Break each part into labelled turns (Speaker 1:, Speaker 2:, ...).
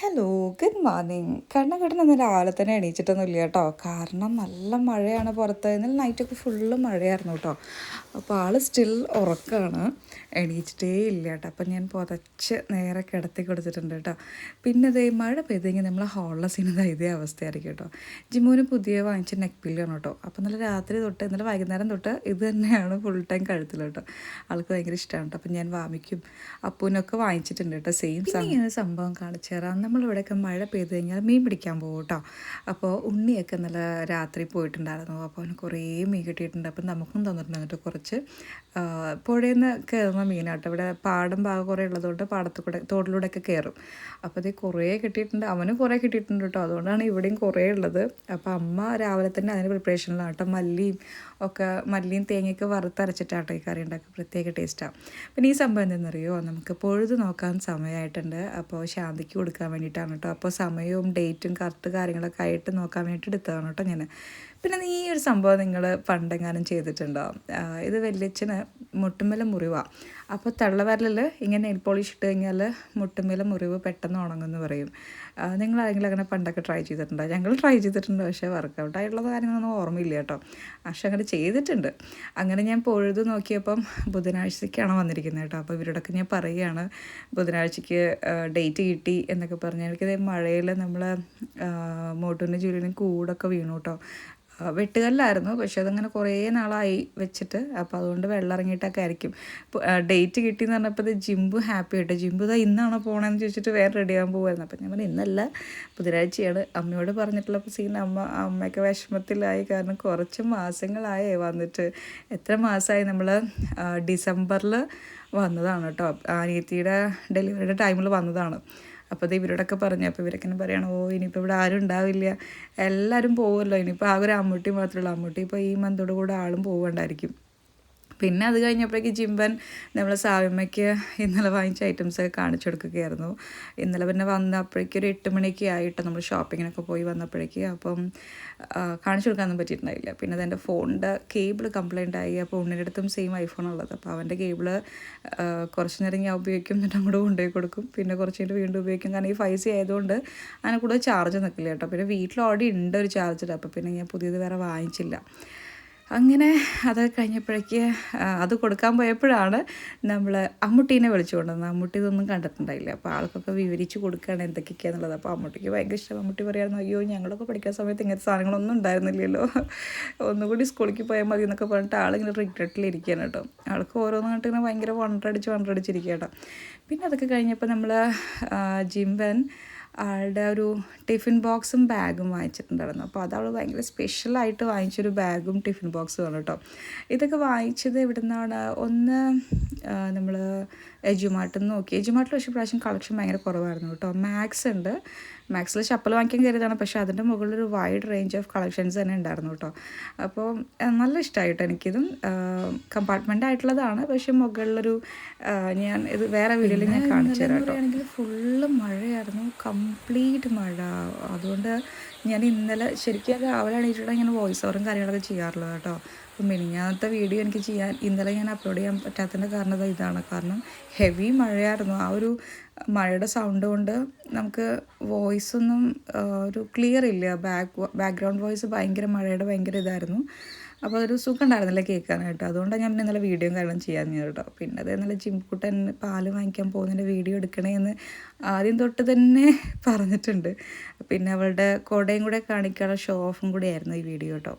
Speaker 1: Hello, good morning. കണ്ണുകെട്ടൻ ഇന്ന് രാവിലെ തന്നെ എണീച്ചിട്ടൊന്നുമില്ല കേട്ടോ. കാരണം നല്ല മഴയാണ് പുറത്ത്. ഇന്നലെ നൈറ്റൊക്കെ ഫുള്ള് മഴയായിരുന്നു കേട്ടോ. അപ്പോൾ ആൾ സ്റ്റിൽ ഉറക്കമാണ്, എണീച്ചിട്ടേ ഇല്ല കേട്ടോ. അപ്പം ഞാൻ പുതച്ച് നേരെ കിടത്തി കൊടുത്തിട്ടുണ്ട് കേട്ടോ. പിന്നെ ഇതേ മഴ പെയ്തെങ്കിൽ നമ്മൾ ഹോളിലെ ഇതേ അവസ്ഥയായിരിക്കും കേട്ടോ. ജിമ്മുവിന് പുതിയ വാങ്ങിച്ച നെക്ക് പില്ലാണ് കേട്ടോ. അപ്പോൾ ഇന്നലെ രാത്രി തൊട്ട് ഇന്നലെ വൈകുന്നേരം തൊട്ട് ഇത് തന്നെയാണ് ഫുൾ ടൈം കഴുത്തിൽ കേട്ടോ. ആൾക്ക് ഭയങ്കര ഇഷ്ടമാണ് കേട്ടോ. അപ്പം ഞാൻ വാമിക്കും അപ്പൂനൊക്കെ വാങ്ങിച്ചിട്ടുണ്ട് കേട്ടോ. സെയിം ഇങ്ങനെ സംഭവം കാണിച്ചു തരാം. നമ്മളിവിടെയൊക്കെ മഴ പെയ്ത് കഴിഞ്ഞാൽ മീൻ പിടിക്കാൻ പോകും കേട്ടോ. അപ്പോൾ ഉണ്ണിയൊക്കെ നല്ല രാത്രി പോയിട്ടുണ്ടായിരുന്നു. അപ്പോൾ അവന് കുറേ മീൻ കിട്ടിയിട്ടുണ്ട്. അപ്പം നമുക്കും തന്നിട്ടുണ്ട്. എന്നിട്ട് കുറച്ച് പുഴയിൽ നിന്ന് കയറുന്ന മീനാട്ടോ. ഇവിടെ പാടം ഭാഗം കുറേ ഉള്ളതുകൊണ്ട് പാടത്തു കൂടെ തോട്ടിലൂടെയൊക്കെ കയറും. അപ്പോൾ ഇത് കുറേ കിട്ടിയിട്ടുണ്ട്. അവനും കുറേ കിട്ടിയിട്ടുണ്ട് കേട്ടോ. അതുകൊണ്ടാണ് ഇവിടെയും കുറേ ഉള്ളത്. അപ്പോൾ അമ്മ രാവിലെ തന്നെ അതിന് പ്രിപ്പറേഷനിലാണ് കേട്ടോ. മല്ലിയും തേങ്ങയൊക്കെ വറുത്തരച്ചിട്ടാട്ടോ ഈ കറി ഉണ്ടാക്കുക. പ്രത്യേക ടേസ്റ്റാണ്. പിന്നെ ഈ സംഭവം എന്തെന്നറിയോ, നമുക്ക് പൊഴുത് നോക്കാൻ സമയമായിട്ടുണ്ട്. അപ്പോൾ ശാന്തിക്ക് കൊടുക്കാൻ വേണ്ടിയിട്ടാണ് കേട്ടോ. അപ്പോൾ സമയവും ഡേറ്റും കറക്റ്റ് കാര്യങ്ങളൊക്കെ ആയിട്ട് നോക്കാൻ വേണ്ടിയിട്ട് എടുത്തതാണ് കേട്ടോ ഞാൻ. പിന്നെ ഈ ഒരു സംഭവം നിങ്ങൾ പണ്ടെങ്ങാനും ചെയ്തിട്ടുണ്ടോ? ഇത് വല്യച്ഛന് മുട്ടുമ്മല മുറിവാണ്. അപ്പോൾ തള്ളവിരലിൽ ഇങ്ങനെ നെയിൽ പോളിഷ് ഇട്ട് കഴിഞ്ഞാൽ മുട്ടുമ്മല മുറിവ് പെട്ടെന്ന് ഉണങ്ങുമെന്ന് പറയും. നിങ്ങളാരെങ്കിലും അങ്ങനെ പണ്ടൊക്കെ ട്രൈ ചെയ്തിട്ടുണ്ടോ? ഞങ്ങൾ ട്രൈ ചെയ്തിട്ടുണ്ട്, പക്ഷേ വർക്കൗട്ട് ആയിട്ടുള്ള കാര്യങ്ങളൊന്നും ഓർമ്മയില്ല കേട്ടോ. പക്ഷെ അങ്ങനെ ചെയ്തിട്ടുണ്ട്. അങ്ങനെ ഞാൻ പൊഴുത് നോക്കിയപ്പം ബുധനാഴ്ചയ്ക്കാണ് വന്നിരിക്കുന്നത് കേട്ടോ. അപ്പോൾ ഇവരോടൊക്കെ ഞാൻ പറയുകയാണ് ബുധനാഴ്ചയ്ക്ക് ഡേറ്റ് കിട്ടി എന്നൊക്കെ പറഞ്ഞാൽ. എനിക്കത് മഴയിൽ നമ്മൾ മോട്ടൂരിനും ജൂലിനും കൂടൊക്കെ വീണു കേട്ടോ. വെട്ടുകല്ലായിരുന്നു, പക്ഷെ അതങ്ങനെ കുറേ നാളായി വെച്ചിട്ട്. അപ്പോൾ അതുകൊണ്ട് വെള്ളം ഇറങ്ങിയിട്ടൊക്കെ ആയിരിക്കും. ഡേറ്റ് കിട്ടിയെന്ന് പറഞ്ഞപ്പോൾ ഇത് ജിംബു ഹാപ്പി ആയിട്ട്. ജിംബു ഇതാ ഇന്നാണോ പോകണമെന്ന് ചോദിച്ചിട്ട് വേറെ റെഡി ആകാൻ പോകുമായിരുന്നു. അപ്പം ഞാൻ പറഞ്ഞു ഇന്നല്ല, ബുധനാഴ്ചയാണ്. അമ്മയോട് പറഞ്ഞിട്ടുള്ള സീൻ അമ്മയൊക്കെ വിഷമത്തിലായി. കാരണം കുറച്ച് മാസങ്ങളായേ വന്നിട്ട്. എത്ര മാസമായി, നമ്മൾ ഡിസംബറിൽ വന്നതാണ് കേട്ടോ. അനിയത്തിയുടെ ഡെലിവറിയുടെ ടൈമിൽ വന്നതാണ്. അപ്പോൾ അത് ഇവരോടൊക്കെ പറഞ്ഞു. അപ്പോൾ ഇവരൊക്കെ പറയണം, ഇനിയിപ്പോൾ ഇവിടെ ആരും ഉണ്ടാവില്ല, എല്ലാവരും പോകുമല്ലോ, ഇനിയിപ്പോൾ ആകെ ഒരു അമ്മൂട്ടി മാത്രമേ ഉള്ളൂ. അമ്മൂട്ടി ഇപ്പോൾ ഈ മന്തോട് കൂടെ ആളും പോകണ്ടായിരിക്കും. പിന്നെ അത് കഴിഞ്ഞപ്പോഴേക്ക് ജിമ്പൻ നമ്മൾ സാവിമ്മയ്ക്ക് ഇന്നലെ വാങ്ങിച്ച ഐറ്റംസൊക്കെ കാണിച്ചു കൊടുക്കുകയായിരുന്നു. ഇന്നലെ പിന്നെ വന്നപ്പോഴേക്കും ഒരു 8 മണിയൊക്കെ ആയിട്ട് നമ്മൾ ഷോപ്പിങ്ങിനൊക്കെ പോയി വന്നപ്പോഴേക്ക്. അപ്പം കാണിച്ചു കൊടുക്കാനൊന്നും പറ്റിയിട്ടുണ്ടായില്ല. പിന്നെ അതെൻ്റെ ഫോണിൻ്റെ കേബിൾ കംപ്ലൈൻ്റ് ആയി. അപ്പോൾ ഉണ്ണിൻ്റെ അടുത്തും സെയിം ഐഫോൺ ഉള്ളത്. അപ്പോൾ അവൻ്റെ കേബിൾ കുറച്ച് നേരം ഞാൻ ഉപയോഗിക്കും, എന്നിട്ട് അങ്ങോട്ട് കൊണ്ടുപോയി കൊടുക്കും. പിന്നെ കുറച്ച് കഴിഞ്ഞിട്ട് വീണ്ടും ഉപയോഗിക്കും. കാരണം ഈ 5C ആയതുകൊണ്ട് അങ്ങനെ കൂടുതൽ ചാർജ് നിൽക്കില്ല കേട്ടോ. പിന്നെ വീട്ടിൽ ഓൾറെഡി ഉണ്ട് ഒരു ചാർജർ. അപ്പോൾ പിന്നെ ഞാൻ പുതിയത് വേറെ വാങ്ങിച്ചില്ല. അങ്ങനെ അത് കഴിഞ്ഞപ്പോഴേക്ക് അത് കൊടുക്കാൻ പോയപ്പോഴാണ് നമ്മൾ അമ്മൂട്ടീനെ വിളിച്ചു കൊണ്ടുവന്നത്. അമ്മൂട്ടി ഇതൊന്നും കണ്ടിട്ടുണ്ടായില്ല. അപ്പോൾ ആൾക്കൊക്കെ വിവരിച്ച് കൊടുക്കുകയാണ് എന്തൊക്കെയാണെന്നുള്ളത്. അപ്പോൾ അമ്മൂട്ടിക്ക് ഭയങ്കര ഇഷ്ടം. അമ്മൂട്ടി പറയായിരുന്നു, അയ്യോ ഞങ്ങളൊക്കെ പഠിക്കുന്ന സമയത്ത് ഇങ്ങനത്തെ സാധനങ്ങളൊന്നും ഉണ്ടായിരുന്നില്ലല്ലോ, ഒന്നുകൂടി സ്കൂളിലേക്ക് പോയാൽ മതി എന്നൊക്കെ പറഞ്ഞിട്ട് ആളിങ്ങനെ റിഗ്രറ്റിലിരിക്കുകയാണ് കേട്ടോ. ആൾക്ക് ഓരോന്ന് കണ്ടിട്ട് ഇങ്ങനെ ഭയങ്കര വണ്ടടിച്ചിരിക്കുക കേട്ടോ. പിന്നെ അതൊക്കെ കഴിഞ്ഞപ്പോൾ നമ്മൾ ജിംബൻ ആളുടെ ഒരു ടിഫിൻ ബോക്സും ബാഗും വാങ്ങിച്ചിട്ടുണ്ടായിരുന്നു. അപ്പോൾ അത് അവൾ ഭയങ്കര സ്പെഷ്യലായിട്ട് വാങ്ങിച്ചൊരു ബാഗും ടിഫിൻ ബോക്സുമാണ് കേട്ടോ. ഇതൊക്കെ വാങ്ങിച്ചത് എവിടെ നിന്നാണ്? ഒന്ന് നമ്മൾ എജുമാർട്ടിൽ നിന്ന് നോക്കി. എജുമാർട്ടിൽ പക്ഷേ പ്രാവശ്യം കളക്ഷൻ ഭയങ്കര കുറവായിരുന്നു കേട്ടോ. മാക്സ് ഉണ്ട്. മാക്സിൽ ചപ്പൽ വാങ്ങിക്കാൻ കയറിയതാണ്, പക്ഷേ അതിൻ്റെ മുകളിലൊരു വൈഡ് റേഞ്ച് ഓഫ് കളക്ഷൻസ് തന്നെ ഉണ്ടായിരുന്നു കേട്ടോ. അപ്പോൾ നല്ല ഇഷ്ടമായിട്ടോ എനിക്കിതും. കമ്പാർട്ട്മെൻ്റ് ആയിട്ടുള്ളതാണ്, പക്ഷേ മുകളിലൊരു ഞാൻ ഇത് വേറെ വീഡിയോയിൽ ഞാൻ കാണിച്ചു തരാം കേട്ടോ. ആണെങ്കിൽ ഫുള്ള് മഴയായിരുന്നു, കംപ്ലീറ്റ് മഴ. അതുകൊണ്ട് ഞാൻ ഇന്നലെ ശരിക്കും രാവിലെ എണീറ്റിട്ട് ഇങ്ങനെ വോയിസ് ഓവറും കാര്യങ്ങളൊക്കെ ചെയ്യാറുള്ളത് കേട്ടോ. അപ്പം മിനിഞ്ഞാന്നത്തെ വീഡിയോ എനിക്ക് ഇന്നലെ ഞാൻ അപ്ലോഡ് ചെയ്യാൻ പറ്റാത്തതിൻ്റെ കാരണം ഇതാണ്. കാരണം ഹെവി മഴയായിരുന്നു. ആ ഒരു മഴയുടെ സൗണ്ട് കൊണ്ട് നമുക്ക് വോയിസൊന്നും ഒരു ക്ലിയർ ഇല്ല. ബാക്ക്ഗ്രൗണ്ട് വോയിസ് മഴയുടെ ഭയങ്കര ഇതായിരുന്നു. അപ്പോൾ അതൊരു സുഖം ഉണ്ടായിരുന്നില്ല കേൾക്കാനായിട്ട്. അതുകൊണ്ടാണ് ഞാൻ ഇന്നലെ വീഡിയോയും കാര്യങ്ങളും ചെയ്യാൻ കേട്ടോ. പിന്നെ അത് ഇന്നലെ ജിംകുട്ടൻ പാല് വാങ്ങിക്കാൻ പോകുന്നതിൻ്റെ വീഡിയോ എടുക്കണേ എന്ന് ആദ്യം തൊട്ട് തന്നെ പറഞ്ഞിട്ടുണ്ട്. പിന്നെ അവളുടെ കുടയും കൂടെ കാണിക്കാനുള്ള ഷോ ഓഫും കൂടെ ആയിരുന്നു ഈ വീഡിയോ കേട്ടോ.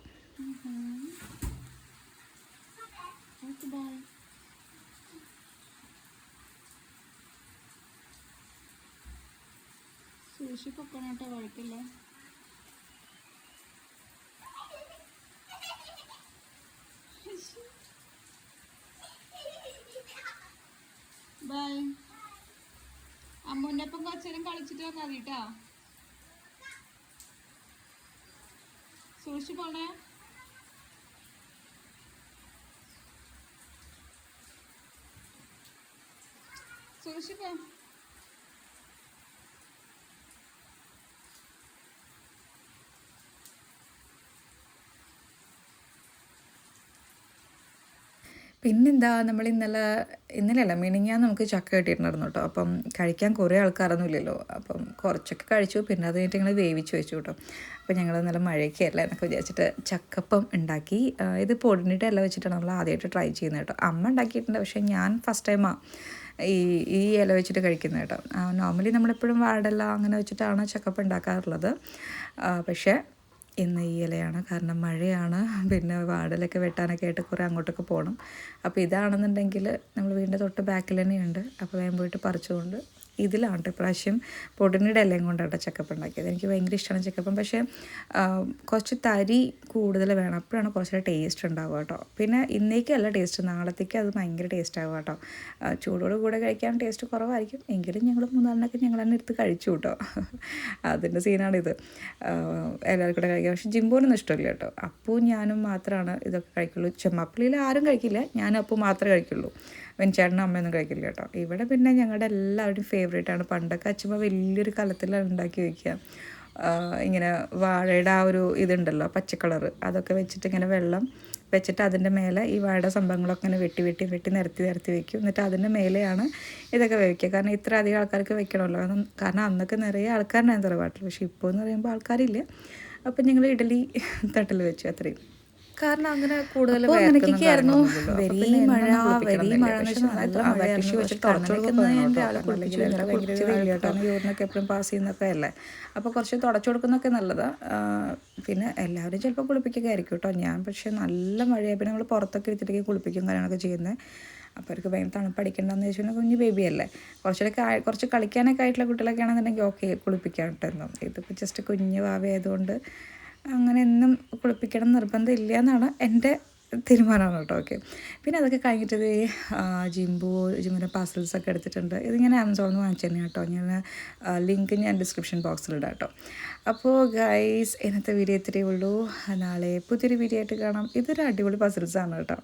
Speaker 1: സൂക്ഷിപ്പൊക്കണോട്ടോ, കുഴപ്പമില്ല. ബൈ. അമ്മൂൻ്റെ ഒപ്പം കുറച്ചേരം കളിച്ചിട്ട് വന്നാൽ മതി കേട്ടോ. സൂക്ഷിച്ച് പോണേ. സൂക്ഷിപ്പോ. പിന്നെന്താ നമ്മൾ ഇന്നലെയല്ല മിനിഞ്ഞാന്ന് നമുക്ക് ചക്ക കിട്ടിയിട്ടുണ്ടായിരുന്നു കേട്ടോ. അപ്പം കഴിക്കാൻ കുറേ ആൾക്കാരൊന്നും ഇല്ലല്ലോ, അപ്പം കുറച്ചൊക്കെ കഴിച്ചു. പിന്നെ അത് കഴിഞ്ഞിട്ട് ഞങ്ങൾ വേവിച്ച് വെച്ചു കേട്ടോ. അപ്പോൾ ഞങ്ങൾ നല്ല മഴയൊക്കെയല്ല എന്നൊക്കെ വിചാരിച്ചിട്ട് ചക്കപ്പം ഉണ്ടാക്കി. ഇത് പൊടിനിട്ട് ഇല വെച്ചിട്ടാണ് നമ്മൾ ആദ്യമായിട്ട് ട്രൈ ചെയ്യുന്നത് കേട്ടോ. അമ്മ ഉണ്ടാക്കിയിട്ടുണ്ട്, പക്ഷേ ഞാൻ ഫസ്റ്റ് ടൈമാണ് ഈ ഈ ഇല വെച്ചിട്ട് കഴിക്കുന്നത് കേട്ടോ. നോർമലി നമ്മളെപ്പോഴും വാഴല അങ്ങനെ വെച്ചിട്ടാണ് ചക്കപ്പം ഉണ്ടാക്കാറുള്ളത്. പക്ഷേ ഇന്ന് ഈ ഇലയാണ്, കാരണം മഴയാണ്. പിന്നെ വാടലൊക്കെ വെട്ടാനൊക്കെ ആയിട്ട് കുറേ അങ്ങോട്ടൊക്കെ പോകണം. അപ്പോൾ ഇതാണെന്നുണ്ടെങ്കിൽ നമ്മൾ വീടിൻ്റെ തൊട്ട് ബാക്കിൽ തന്നെയുണ്ട്. അപ്പോൾ വേഗം പോയിട്ട് പറിച്ചുകൊണ്ട് ഇതിലാണ് കേട്ടോ ഇപ്രാവശ്യം പൊടിനിയുടെ ഇലയും കൊണ്ടാട്ടോ ചക്കപ്പം ഉണ്ടാക്കിയത്. എനിക്ക് ഭയങ്കര ഇഷ്ടമാണ് ചക്കപ്പം. പക്ഷേ കുറച്ച് തരി കൂടുതൽ വേണം, അപ്പോഴാണ് കുറച്ചുകൂടെ ടേസ്റ്റ് ഉണ്ടാവുക കേട്ടോ. പിന്നെ ഇന്നേക്കല്ല ടേസ്റ്റ്, നാളത്തേക്ക് അത് ഭയങ്കര ടേസ്റ്റ് ആവുക കേട്ടോ. ചൂടോട് കൂടെ കഴിക്കാൻ ടേസ്റ്റ് കുറവായിരിക്കും, എങ്കിലും ഞങ്ങൾ മൂന്നാളിനൊക്കെ ഞങ്ങൾ തന്നെ എടുത്ത് കഴിച്ചു കേട്ടോ. അതിൻ്റെ സീനാണിത്. എല്ലാവർക്കും കൂടെ കഴിക്കാം. പക്ഷേ ജിമ്പോനൊന്നും ഇഷ്ടമില്ല കേട്ടോ. അപ്പവും ഞാനും മാത്രമാണ് ഇതൊക്കെ കഴിക്കുള്ളൂ. ചെമ്മാപ്പള്ളിയിൽ ആരും കഴിക്കില്ല, ഞാനും അപ്പവും മാത്രമേ കഴിക്കുള്ളൂ. വെഞ്ചേട്ടനും അമ്മയൊന്നും കഴിക്കില്ല കേട്ടോ. ഇവിടെ പിന്നെ ഞങ്ങളുടെ എല്ലാവരുടെയും ഫേവറേറ്റാണ്. പണ്ടൊക്കെ അച്ഛമ്മ വലിയൊരു കലത്തിലാണ് ഉണ്ടാക്കി വയ്ക്കുക. ഇങ്ങനെ വാഴയുടെ ആ ഒരു ഇതുണ്ടല്ലോ പച്ചക്കളറ്, അതൊക്കെ വെച്ചിട്ട് ഇങ്ങനെ വെള്ളം വെച്ചിട്ട് അതിൻ്റെ മേലെ ഈ വാഴയുടെ സംഭവങ്ങളൊക്കെ ഇങ്ങനെ വെട്ടി നിരത്തി വെക്കും. എന്നിട്ട് അതിൻ്റെ മേലെയാണ് ഇതൊക്കെ വേവിക്കുക. കാരണം ഇത്ര അധികം ആൾക്കാർക്ക് വെക്കണമല്ലോ. കാരണം അന്നൊക്കെ നിറയെ ആൾക്കാരുണ്ടായിരുന്നു തറവാട്ടിൽ. പക്ഷേ ഇപ്പോൾ എന്ന് പറയുമ്പോൾ ആൾക്കാരില്ല. അപ്പം ഞങ്ങൾ ഇഡലി തട്ടിൽ വെച്ചു, അത്രയും. കാരണം അങ്ങനെ കൂടുതൽ അങ്ങനെയൊക്കെയായിരുന്നു. വെരി മഴ യൂറിനൊക്കെ എപ്പോഴും പാസ് ചെയ്യുന്നൊക്കെ അല്ലേ. അപ്പോൾ കുറച്ച് തുടച്ചു കൊടുക്കുന്നൊക്കെ നല്ലതാണ്. പിന്നെ എല്ലാവരും ചിലപ്പോൾ കുളിപ്പിക്കൊക്കെ ആയിരിക്കും കേട്ടോ. ഞാൻ പക്ഷേ നല്ല മഴയായി പിന്നെ നമ്മൾ പുറത്തൊക്കെ എടുത്തിട്ടൊക്കെ കുളിപ്പിക്കും കാര്യങ്ങളൊക്കെ ചെയ്യുന്നത്. അപ്പോൾ അവർക്ക് ഭയങ്കര തണുപ്പടിക്കണ്ടെന്ന് വെച്ചാൽ കുഞ്ഞ് ബേബിയല്ലേ, കുറച്ച് കളിക്കാനൊക്കെ ആയിട്ടുള്ള കുട്ടികളൊക്കെ ആണെന്നുണ്ടെങ്കിൽ ഓക്കെ കുളിപ്പിക്കാൻ കിട്ടുന്നു. ഇതിപ്പോൾ ജസ്റ്റ് കുഞ്ഞ് വാവയായതുകൊണ്ട് അങ്ങനെ എന്നും കുളിപ്പിക്കണം നിർബന്ധമില്ല എന്നാണ് എൻ്റെ തീരുമാനമാണ് കേട്ടോ. ഓക്കെ, പിന്നെ അതൊക്കെ കഴിഞ്ഞിട്ട് ജിമ്മിൻ്റെ പാസൽസൊക്കെ എടുത്തിട്ടുണ്ട്. ഇത് ഞാൻ ആമസോണിൽ നിന്ന് വാങ്ങിച്ചു തന്നെ കേട്ടോ. ഞാൻ ലിങ്ക് ഞാൻ ഡിസ്ക്രിപ്ഷൻ ബോക്സിലിടാം കേട്ടോ. അപ്പോൾ ഗൈസ്, ഇന്നത്തെ വീഡിയോ ഇത്രയേ ഉള്ളൂ. നാളെ പുതിയൊരു വീഡിയോ ആയിട്ട് കാണാം. ഇതൊരു അടിപൊളി പസിൽസാണ് കേട്ടോ.